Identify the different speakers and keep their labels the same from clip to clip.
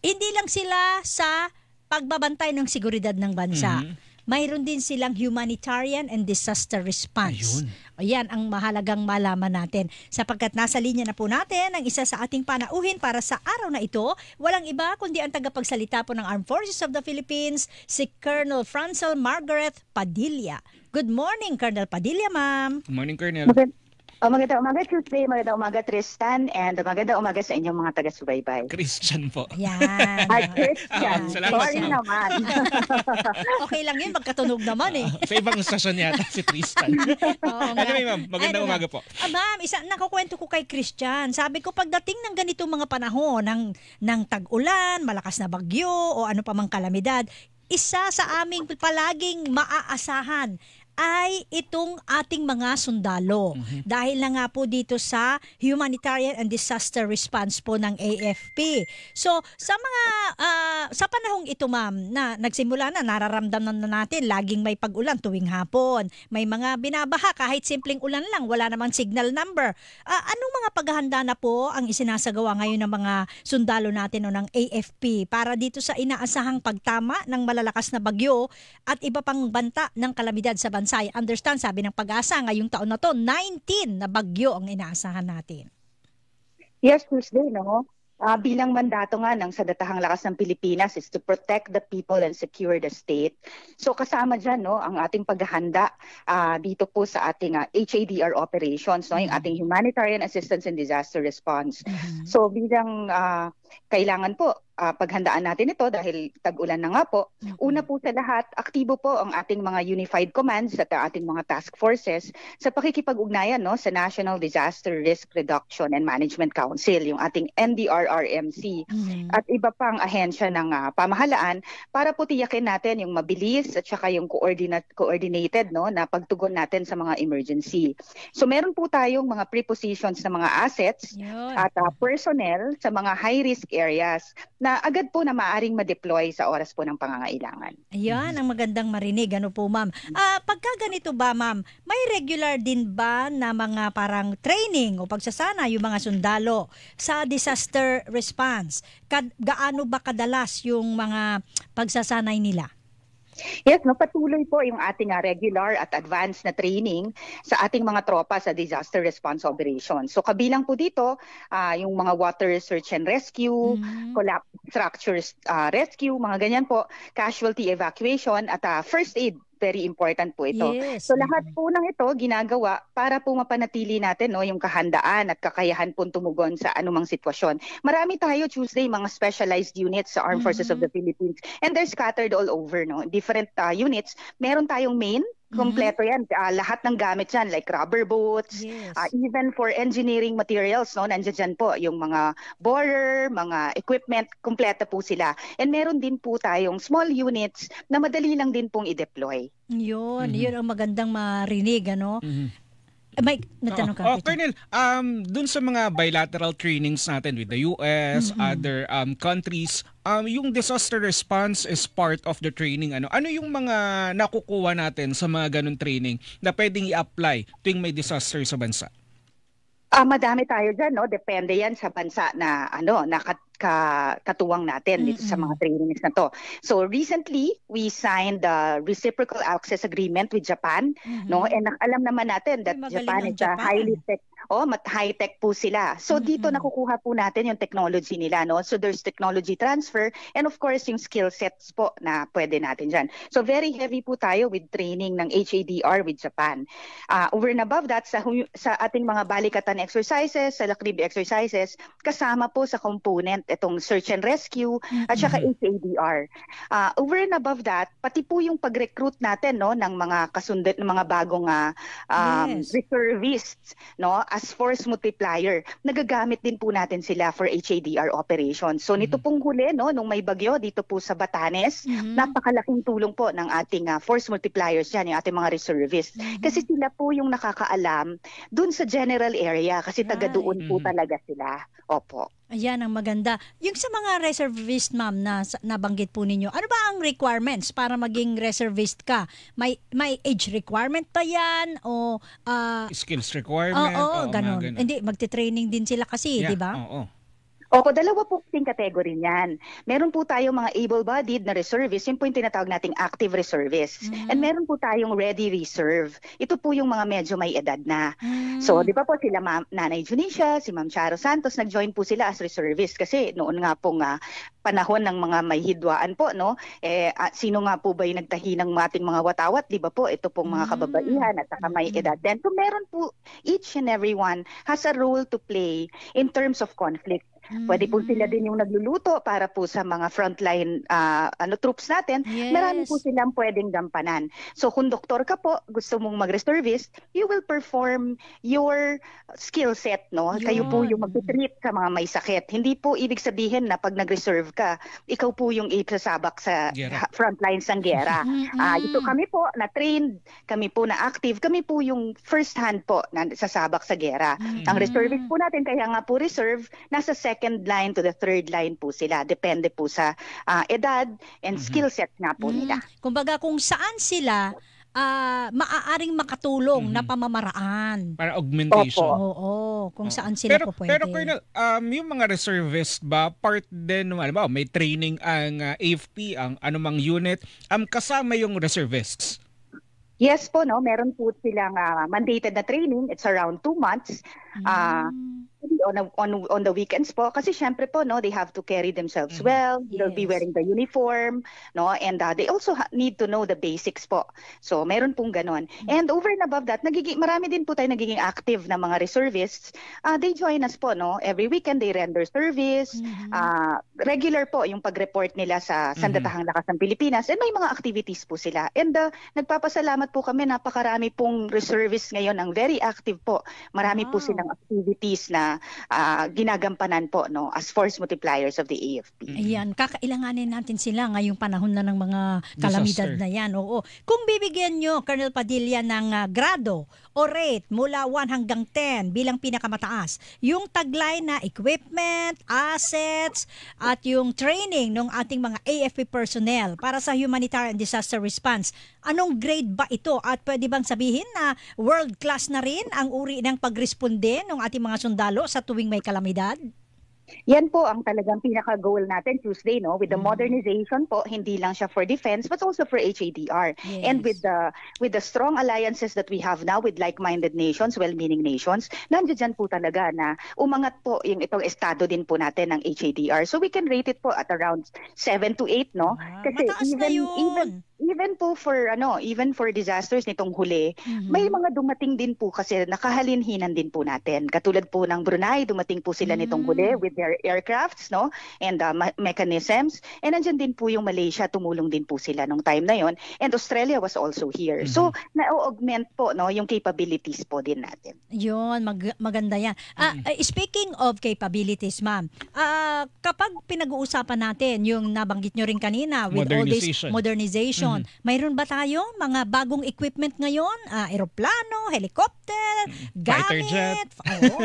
Speaker 1: hindi lang sila sa pagbabantay ng seguridad ng bansa. Mayroon din silang humanitarian and disaster response. Ayan ang mahalagang malaman natin. Sapagkat nasa linya na po natin ang isa sa ating panauhin para sa araw na ito. Walang iba kundi ang tagapagsalita po ng Armed Forces of the Philippines, si Colonel Francel Margaret Padilla. Good morning, Colonel Padilla, ma'am.
Speaker 2: Good morning, Colonel.
Speaker 3: Magandang umaga, Tuesday. Magandang umaga, Tristan. And magandang umaga sa inyong mga taga-subaybay.
Speaker 2: Christian po.
Speaker 1: Yan.
Speaker 3: Christian. Sorry naman.
Speaker 1: Okay lang yun, magkatunog naman eh.
Speaker 2: Sa ibang stasyon yata si Tristan. Anyway, ma'am, magandang umaga po.
Speaker 1: Ma'am, nakukwento ko kay Christian. Sabi ko, pagdating ng ganitong mga panahon, ng tag-ulan, malakas na bagyo, o ano pa mang kalamidad, isa sa aming palaging maaasahan ay itong ating mga sundalo. Dahil na nga po dito sa Humanitarian and Disaster Response po ng AFP. So, sa panahong ito, ma'am, na nagsimula na, nararamdaman na natin, laging may pag-ulan tuwing hapon. May mga binabaha, kahit simpleng ulan lang, wala namang signal number. Anong mga paghahanda na po ang isinasagawa ngayon ng mga sundalo natin o ng AFP para dito sa inaasahang pagtama ng malalakas na bagyo at iba pang banta ng kalamidad sa bansa? I understand, sabi ng Pag-asa, ngayong taon na to, 19 na bagyo ang inaasahan natin.
Speaker 3: Yes, Tuesday, no? Bilang mandato nga ng Sandatahang Lakas ng Pilipinas is to protect the people and secure the state. So kasama dyan, no, ang ating paghahanda dito po sa ating HADR operations, no, yung ating Humanitarian Assistance and Disaster Response. So bilang kailangan po paghandaan natin ito dahil tag-ulan na nga po. Una po sa lahat, aktibo po ang ating mga unified commands at ating mga task forces sa pakikipag-ugnayan, no, sa National Disaster Risk Reduction and Management Council, yung ating NDRRMC at iba pang ahensya ng pamahalaan para po tiyakin natin yung mabilis at saka yung coordinated, no, na pagtugon natin sa mga emergency. So meron po tayong mga prepositions na mga assets at personnel sa mga high-risk areas na agad po na maaring ma-deploy sa oras po ng pangangailangan.
Speaker 1: Ayan, ang magandang marinig. Ano po, ma'am? Pagka ganito ba, ma'am, may regular din ba na mga parang training o pagsasana yung mga sundalo sa disaster response? Gaano ba kadalas yung mga pagsasanay nila?
Speaker 3: Yes, no, patuloy po yung ating regular at advanced na training sa ating mga tropa sa disaster response operations. So kabilang po dito yung mga water search and rescue, collapse structures rescue, mga ganyan po, casualty evacuation at first aid. Very important po ito.
Speaker 1: Yes.
Speaker 3: So lahat po ng ito ginagawa para po mapanatili natin, no, yung kahandaan at kakayahan po tumugon sa anumang sitwasyon. Marami tayo, Tuesday, mga specialized units sa Armed Forces of the Philippines, and they're scattered all over, no, different units. Meron tayong main, kompleto yan. Lahat ng gamit yan, like rubber boats, even for engineering materials, no, nandiyan dyan po yung mga borer, mga equipment, kompleto po sila. And meron din po tayong small units na madali lang din pong i-deploy.
Speaker 1: Yun ang magandang marinig, ano? May natanong ka.
Speaker 2: Colonel, dun sa mga bilateral trainings natin with the US, other countries, yung disaster response is part of the training. Ano yung mga nakukuha natin sa mga ganun training na pwedeng i-apply tuwing may disaster sa bansa?
Speaker 3: Madami tayo dyan, no? Depende yan sa bansa na katuwang natin dito sa mga trainings na to. So recently, we signed the reciprocal access agreement with Japan, no? And alam naman natin that Japan is a highly high-tech po sila. So dito nakukuha po natin yung technology nila, no? So there's technology transfer and of course yung skill sets po na pwede natin dyan. So very heavy po tayo with training ng HADR with Japan. Over and above that, sa ating mga balikatan exercises, sa Lakrib exercises, kasama po sa component itong search and rescue at saka HADR. Over and above that, pati po yung pag-recruit natin, no, ng mga kasunod ng mga bagong reservists, no, as force multiplier. Nagagamit din po natin sila for HADR operations. So nito pong huli, no, nung may bagyo dito po sa Batanes, napakalaking tulong po ng ating force multipliers dyan, yung ating mga reservists. Kasi sila po yung nakakaalam dun sa general area kasi taga doon po talaga sila. Opo.
Speaker 1: Ayan ang maganda. Yung sa mga reservist, ma'am, na nabanggit po ninyo, ano ba ang requirements para maging reservist ka? May age requirement pa yan? O
Speaker 2: skills requirement?
Speaker 1: Oo, ganun. Hindi, magte-training din sila kasi, di ba?
Speaker 2: Oo.
Speaker 3: Opo, dalawa po kasing category niyan. Meron po tayong mga able-bodied na reservists, yun po yung tinatawag nating active reservists. And meron po tayong ready reserve. Ito po yung mga medyo may edad na. So, di ba po sila Nanay Junicia, si Ma'am Charo Santos, nag-join po sila as reservist kasi noon nga po panahon ng mga may hidwaan po, no? Sino nga po ba yung nagtahi ng ating mga watawat? Di ba po, ito pong mga kababaihan at saka may edad din. So, meron po, each and every one has a role to play in terms of conflict. Pwede po sila din yung nagluluto para po sa mga frontline troops natin.
Speaker 1: Yes.
Speaker 3: Marami po silang pwedeng gampanan. So kung doktor ka po, gusto mong mag-reservist, you will perform your skill set, no? Kayo po yung mag-treat sa mga may sakit. Hindi po ibig sabihin na pag nag-reserve ka, ikaw po yung isasabak sa frontlines ng gera. Ito kami po na trained, kami po na active, kami po yung first hand po na sasabak sa gera. Ang reservist po natin, kaya nga po reserve, nasa second line to the third line po sila. Depende po sa edad and skill set nga po nila.
Speaker 1: Kumbaga kung saan sila maaaring makatulong na pamamaraan.
Speaker 2: Para augmentation.
Speaker 1: Oo, kung saan sila po pwede.
Speaker 2: Pero Colonel, yung mga reservist ba, part din, may training ang AFP, ang anumang unit, kasama yung reservists?
Speaker 3: Yes po, no? Meron po silang mandated na training. It's around 2 months. On the weekends po kasi syempre po, no, they have to carry themselves well. They'll be wearing the uniform, no, and they also need to know the basics po. So meron pong ganon. And over and above that, marami din po tayo nagiging active na mga reservists. They join us po, no, every weekend they render service. Regular po yung pag-report nila sa Sandatahang Lakas ng Pilipinas, and may mga activities po sila. And nagpapasalamat po kami, napakarami pong reservists ngayon ang very active po. Marami po silang activities na ginagampanan po, no, as force multipliers of the AFP.
Speaker 1: Ayan, kakailanganin natin sila ngayong panahon na ng mga kalamidad na yan. Oo. Kung bibigyan nyo, Colonel Padilla, ng grado o rate mula 1 hanggang 10 bilang pinakamataas, yung taglay na equipment, assets, at yung training ng ating mga AFP personnel para sa humanitarian disaster response, anong grade ba ito? At pwede bang sabihin na world class na rin ang uri ng pagresponde ng ating mga sundalo sa tuwing may kalamidad?
Speaker 3: Yan po ang talagang pinaka-goal natin Tuesday, no? With the modernization po, hindi lang siya for defense but also for HADR.
Speaker 1: Yes.
Speaker 3: And with the strong alliances that we have now with like-minded nations, well-meaning nations, nandiyan po talaga na umangat po yung itong estado din po natin ng HADR. So we can rate it po at around 7 to 8, no? Kasi
Speaker 1: mataas na yun.
Speaker 3: Even po for disasters nitong huli, may mga dumating din po kasi nakahalinhinan din po natin. Katulad po ng Brunei, dumating po sila nitong huli with their aircrafts, no, and mechanisms. And nandiyan din po yung Malaysia, tumulong din po sila nung time na yon. And Australia was also here. So na-augment po, no, yung capabilities po din natin.
Speaker 1: Yun, maganda yan. Speaking of capabilities, ma'am, kapag pinag-uusapan natin yung nabanggit nyo rin kanina with all this modernization, mayroon ba tayo mga bagong equipment ngayon? Aeroplano, helicopter,
Speaker 2: fighter jet.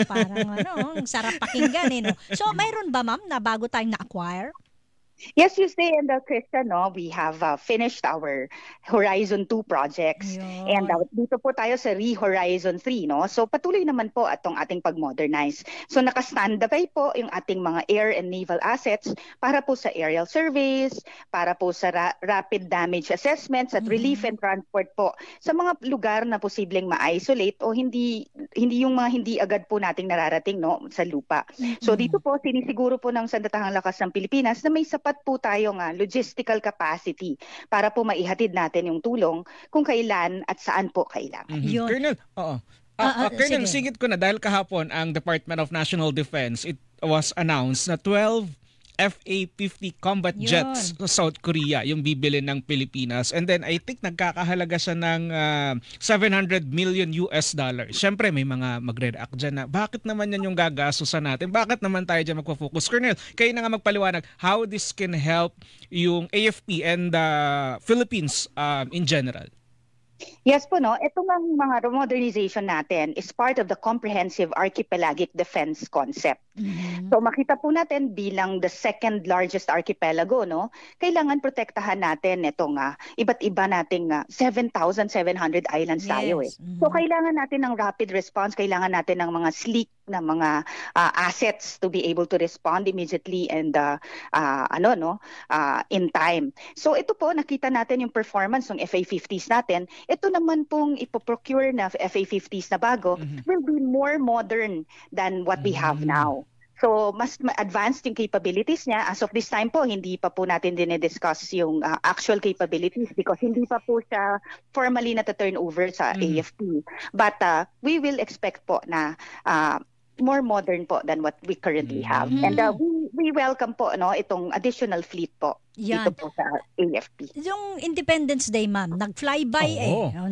Speaker 1: Parang sarap pakinggan eh, no? So mayroon ba, ma'am, na bago tayong na-acquire?
Speaker 3: Yes, you say, and Krista, no, we have finished our Horizon 2 projects. And dito po tayo sa Re-Horizon 3, no? So patuloy naman po atong ating pag-modernize. So naka-standby po yung ating mga air and naval assets para po sa aerial surveys, para po sa rapid damage assessments at relief and transport po sa mga lugar na posibleng ma-isolate o hindi yung mga hindi agad po nating nararating, no, sa lupa. So dito po sinisiguro po ng Sandatahang Lakas ng Pilipinas na may sapat po tayong logistical capacity para po maihatid natin yung tulong kung kailan at saan po kailangan.
Speaker 2: Colonel, Colonel, sigit ko na dahil kahapon ang Department of National Defense, it was announced na 12 FA-50 combat jets sa South Korea yung bibili ng Pilipinas. And then I think nagkakahalaga siya ng $700 million. Siyempre may mga magre-react dyan na bakit naman yan yung gagastusan natin? Bakit naman tayo dyan magpo-focus? Colonel, kayo na nga magpaliwanag how this can help yung AFP and the Philippines in general.
Speaker 3: Yes po, no. Ito nga mga modernization natin is part of the comprehensive archipelagic defense concept. So makita po natin bilang the second largest archipelago, no, kailangan protektahan natin itong iba't iba nating 7,700 islands tayo eh.
Speaker 1: Yes. Mhm.
Speaker 3: So kailangan natin ng rapid response, kailangan natin ng mga sleek na mga assets to be able to respond immediately and in time. So ito po, nakita natin yung performance ng FA-50s natin. Ito naman pong ipoprocure na FA-50s na bago will be more modern than what we have now. So, mas advanced yung capabilities niya. As of this time po, hindi pa po natin dinidiscuss yung actual capabilities because hindi pa po siya formally na-turn over sa AFP. But we will expect po na more modern po than what we currently have. And we welcome po itong additional fleet po dito po sa AFP.
Speaker 1: Yung Independence Day, ma'am, nag-flyby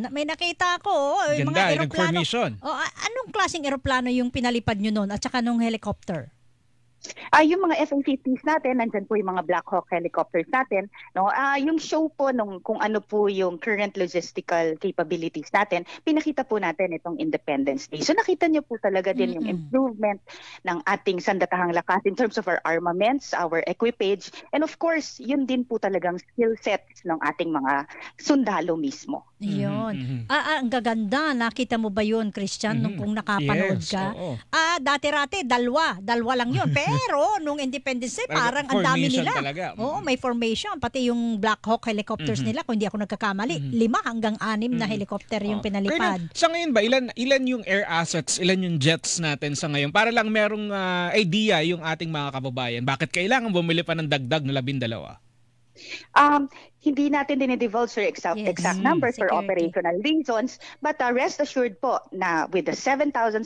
Speaker 1: May nakita ko, yung
Speaker 2: Ganda,
Speaker 1: mga eroplano.
Speaker 2: nag-formation.
Speaker 1: Anong klaseng eroplano yung pinalipad nyo noon at saka nung helicopter?
Speaker 3: Yung mga FA-50s natin, nandyan po yung mga Black Hawk helicopters natin. No? Yung show po kung ano po yung current logistical capabilities natin, pinakita po natin itong Independence Day. So nakita niyo po talaga din yung improvement ng ating sandatahang lakas in terms of our armaments, our equipage, and of course, yun din po talagang skill sets ng ating mga sundalo mismo.
Speaker 1: Yun. Ang gaganda. Nakita mo ba yun, Christian, nung kung nakapanood ka?
Speaker 2: Oo.
Speaker 1: Dati-rati, dalawa lang yun. Pero nung Independence Day, parang ang dami
Speaker 2: Formation
Speaker 1: nila.
Speaker 2: talaga.
Speaker 1: Oo, may formation. Pati yung Black Hawk helicopters nila, kung hindi ako nagkakamali, 5 hanggang 6 na helicopter yung pinalipad.
Speaker 2: Colonel, sa ngayon ba, ilan yung air assets, ilan yung jets natin sa ngayon? Para lang merong idea yung ating mga kababayan. Bakit kailangan bumili pa ng dagdag na 12?
Speaker 3: Hindi natin dinidivulge your exact numbers for
Speaker 1: security.
Speaker 3: operational reasons, but rest assured po na with the 7,700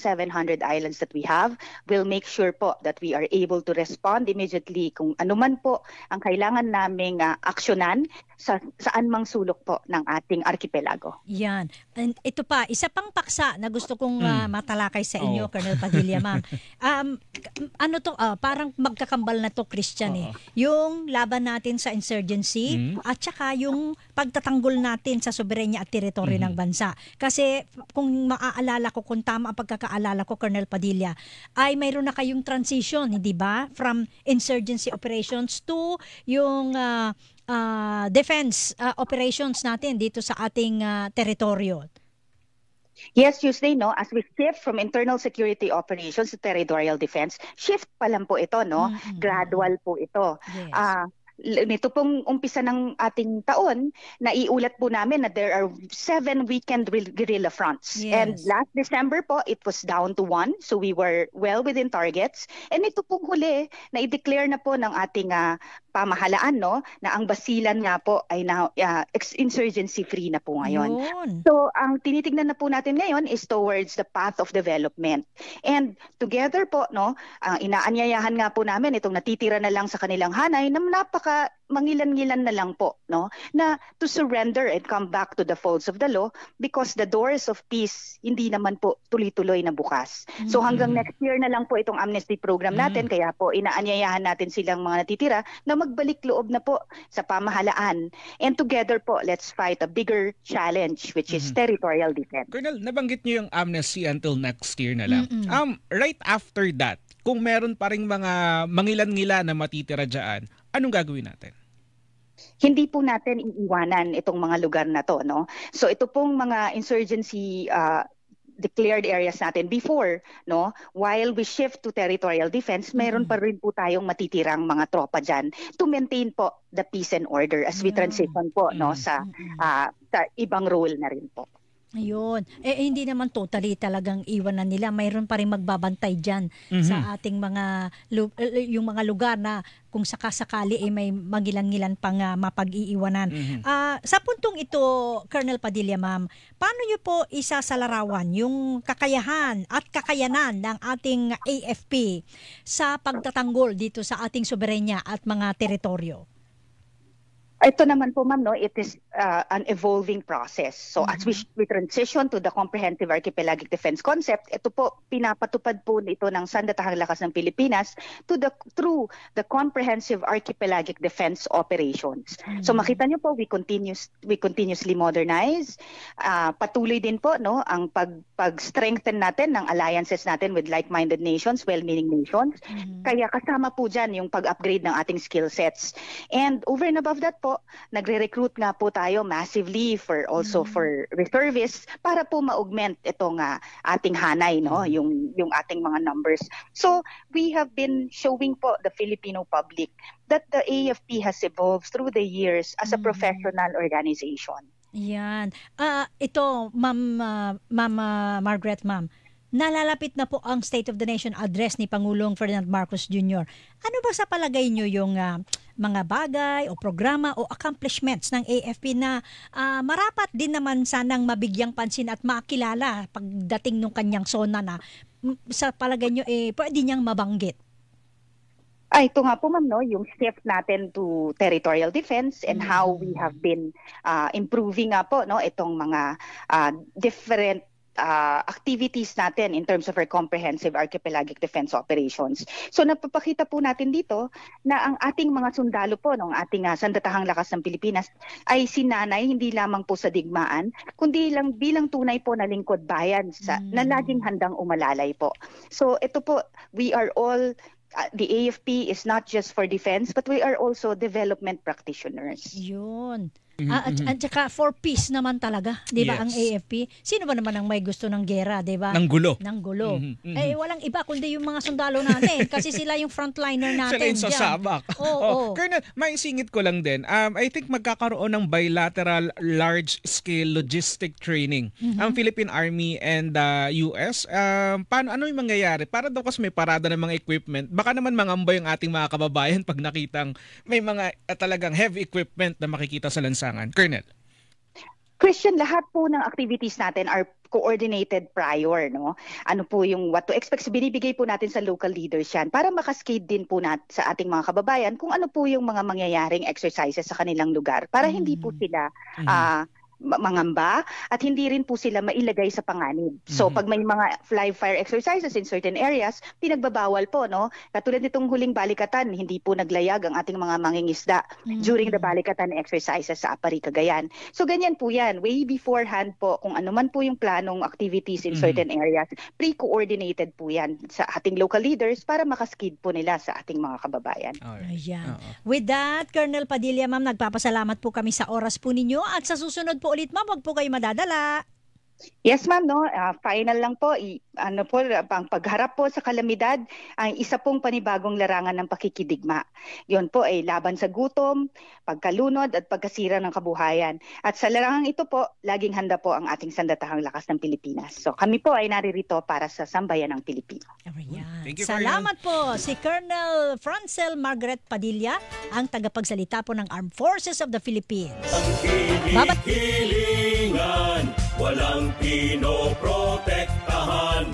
Speaker 3: islands that we have, we'll make sure po that we are able to respond immediately kung anuman po ang kailangan naming aksyonan saan mang sulok po ng ating archipelago.
Speaker 1: Yan. And ito pa, isa pang paksa na gusto kong matalakay sa inyo, Colonel Padilla, ma'am. Parang magkakambal na to, Christian Yung laban natin sa insurgency at saka yung pagtatanggol natin sa soberenya at teritoryo ng bansa. Kasi kung maaalala ko, kung tama ang pagkakaalala ko, Colonel Padilla, ay mayroon na kayong transition, hindi ba? From insurgency operations to yung defense operations natin dito sa ating teritoryo.
Speaker 3: Yes, Tuesday, no? As we shift from internal security operations to territorial defense, shift pa lang po ito, no? Gradual po ito.
Speaker 1: Yes.
Speaker 3: Nito pong umpisa ng ating taon, naiulat po namin na there are 7 weekend guerrilla fronts.
Speaker 1: Yes.
Speaker 3: And last December po, it was down to 1. So we were well within targets. And ito pong huli, na i-declare na po ng ating pamahalaan, no, na ang Basilan nga po ay now insurgency free na po ngayon.
Speaker 1: Yun.
Speaker 3: So ang tinitingnan na po natin ngayon is towards the path of development. And together po, no, inaanyayahan nga po namin itong natitira na lang sa kanilang hanay na mangilan-ngilan na lang po, no, na to surrender and come back to the folds of the law because the doors of peace hindi naman po tuloy-tuloy na bukas. So hanggang next year na lang po itong amnesty program natin, kaya po inaanyayahan natin silang mga natitira na magbalik loob na po sa pamahalaan. And together po, let's fight a bigger challenge which is territorial defense.
Speaker 2: Colonel, nabanggit niyo yung amnesty until next year na lang. Right after that, kung meron pa ring mga mangilan-ngila na matitira dyan, anong gagawin natin?
Speaker 3: Hindi po natin iiwanan itong mga lugar na to, no? So ito pong mga insurgency declared areas natin before, no, while we shift to territorial defense, meron pa rin po tayong matitirang mga tropa dyan to maintain po the peace and order as we transition po, no, sa ibang role na rin po.
Speaker 1: Ayun. Hindi naman totally talagang iwanan nila. Mayroon pa rin magbabantay dyan sa ating yung mga lugar na kung sakasakali may magilan-gilan pang mapag-iiwanan. Sa puntong ito, Colonel Padilla, ma'am, paano niyo po isasalarawan yung kakayahan at kakayanan ng ating AFP sa pagtatanggol dito sa ating soberenya at mga teritoryo?
Speaker 3: Ito naman po ma'am, no, it is an evolving process. So as we transition to the comprehensive archipelagic defense concept, ito po pinapatupad po ito ng Sandatahang Lakas ng Pilipinas through the comprehensive archipelagic defense operations. So makita niyo po, we continuously modernize. Patuloy din po no ang pag-strengthen natin ng alliances natin with like-minded nations, well-meaning nations. Kaya kasama po diyan yung pag-upgrade ng ating skill sets. And over and above that po, nagre-recruit nga po tayo massively for reservists para po ma-augment itong ating hanay, no, yung ating mga numbers. So we have been showing po the Filipino public that the AFP has evolved through the years as a professional organization.
Speaker 1: Yan. Ito, Ma'am Margaret, ma'am, nalalapit na po ang State of the Nation address ni Pangulong Ferdinand Marcos Jr. Ano ba sa palagay nyo yung mga bagay o programa o accomplishments ng AFP na marapat din naman sanang mabigyang pansin at makilala pagdating ng kanyang sona na sa palagay nyo pwede niyang mabanggit?
Speaker 3: Ito nga po ma'am, no, yung shift natin to territorial defense and how we have been improving nga po no itong mga different activities natin in terms of our comprehensive archipelagic defense operations. So napapakita po natin dito na ang ating mga sundalo po ng ating Sandatahang Lakas ng Pilipinas ay sinanay hindi lamang po sa digmaan, kundi lang bilang tunay po na lingkod bayan na laging handang umalalay po. So ito po, we are all the AFP is not just for defense but we are also development practitioners.
Speaker 1: Yun. At saka for peace naman talaga, 'di ba, ang AFP? Sino ba naman ang may gusto ng gera, 'di ba?
Speaker 2: Ng gulo.
Speaker 1: Walang iba kundi yung mga sundalo natin kasi sila yung frontliner natin.
Speaker 2: Sila yung sasabak. Colonel, maisingit ko lang din. I think magkakaroon ng bilateral large-scale logistic training ang Philippine Army and US. Ano yung mangyayari? Para daw kasi may parada ng mga equipment. Baka naman mangambay ang ating mga kababayan pag nakitang may mga talagang heavy equipment na makikita sa lansangan. Colonel.
Speaker 3: Christian, lahat po ng activities natin are coordinated prior, no? Ano po yung what to expect? So, binibigay po natin sa local leaders yan para makaskade din po sa ating mga kababayan kung ano po yung mga mangyayaring exercises sa kanilang lugar para hindi po sila mangamba at hindi rin po sila mailagay sa panganib. So pag may mga live fire exercises in certain areas, pinagbabawal po, no? Katulad nitong huling balikatan, hindi po naglayag ang ating mga mangingisda during the balikatan exercises sa Apari, Cagayan. So ganyan po yan, way beforehand po kung ano man po yung planong activities in certain areas, pre-coordinated po yan sa ating local leaders para makaskid po nila sa ating mga kababayan.
Speaker 1: Ayan. With that, Colonel Padilla, ma'am, nagpapasalamat po kami sa oras po ninyo at sa susunod po ulit, ma'am, wag po kayo madadala.
Speaker 3: Yes ma'am, no, final lang po, ang pagharap po sa kalamidad ay isa pong panibagong larangan ng pakikidigma. Yun po ay laban sa gutom, pagkalunod at pagkasira ng kabuhayan. At sa larangang ito po, laging handa po ang ating Sandatahang Lakas ng Pilipinas. So kami po ay naririto para sa sambayan ng Pilipino.
Speaker 1: Salamat po si Colonel Francel Margaret Padilla, ang tagapagsalita po ng Armed Forces of the Philippines.
Speaker 4: Hilingan, walang pinoprotektahan.